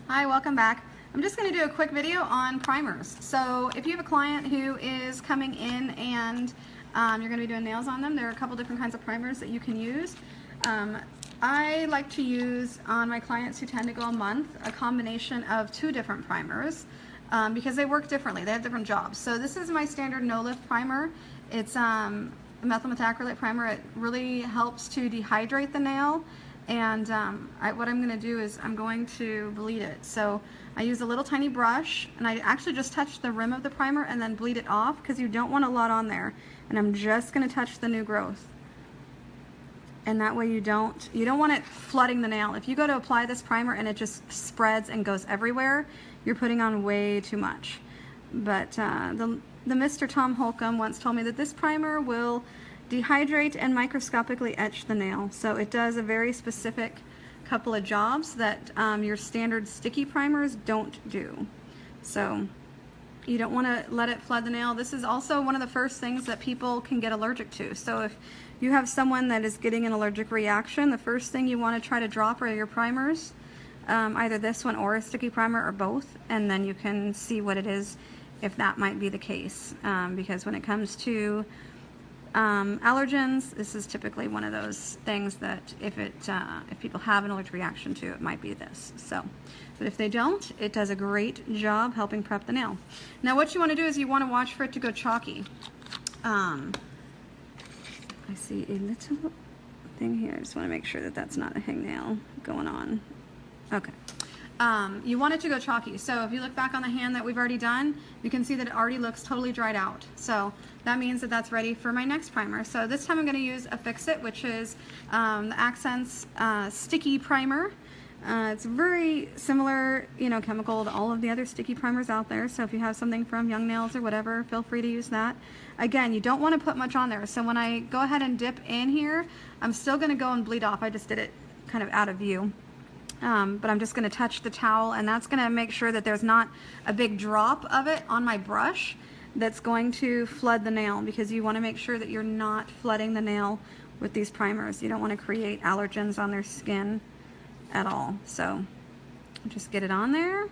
Hi, welcome back. I'm just going to do a quick video on primers. So if you have a client who is coming in and you're going to be doing nails on them, there are a couple different kinds of primers that you can use. I like to use on my clients who tend to go a month a combination of two different primers because they work differently. They have different jobs. So this is my standard no-lift primer. It's a methyl methacrylate primer. It really helps to dehydrate the nail. And what I'm going to do is I'm going to bleed it. So I use a little tiny brush, and I actually just touch the rim of the primer and then bleed it off because you don't want a lot on there. And I'm just going to touch the new growth. And that way you don't want it flooding the nail. If you go to apply this primer and it just spreads and goes everywhere, you're putting on way too much. But the Mr. Tom Holcomb once told me that this primer will dehydrate and microscopically etch the nail. So it does a very specific couple of jobs that your standard sticky primers don't do. So you don't want to let it flood the nail. This is also one of the first things that people can get allergic to. So if you have someone that is getting an allergic reaction, the first thing you want to try to drop are your primers, either this one or a sticky primer or both, and then you can see what it is if that might be the case. Because when it comes to allergens, this is typically one of those things that if people have an allergic reaction to, it might be this. So, but if they don't, it does a great job helping prep the nail. Now what you want to do is you want to watch for it to go chalky. I see a little thing here. I just want to make sure that that's not a hangnail going on. Okay. You want it to go chalky. So if you look back on the hand that we've already done, you can see that it already looks totally dried out. So that means that that's ready for my next primer. So this time I'm going to use a Fix-It, which is the Accents sticky primer. It's very similar, chemical to all of the other sticky primers out there. So if you have something from Young Nails or whatever, feel free to use that. Again, you don't want to put much on there. So when I go ahead and dip in here, I'm still going to go and bleed off. I just did it kind of out of view. But I'm just going to touch the towel, and that's going to make sure that there's not a big drop of it on my brush that's going to flood the nail, because you want to make sure that you're not flooding the nail with these primers. You don't want to create allergens on their skin at all. So just get it on there.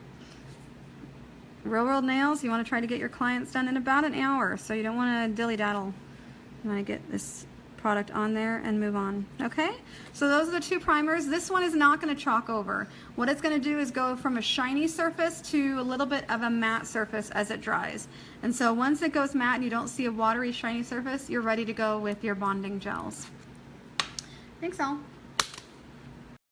Real world nails, you want to try to get your clients done in about an hour, so you don't want to dilly-daddle. You want to get this product on there and move on. Okay, so those are the two primers. This one is not going to chalk over. What it's going to do is go from a shiny surface to a little bit of a matte surface as it dries. And so once it goes matte and you don't see a watery shiny surface, you're ready to go with your bonding gels. Thanks all.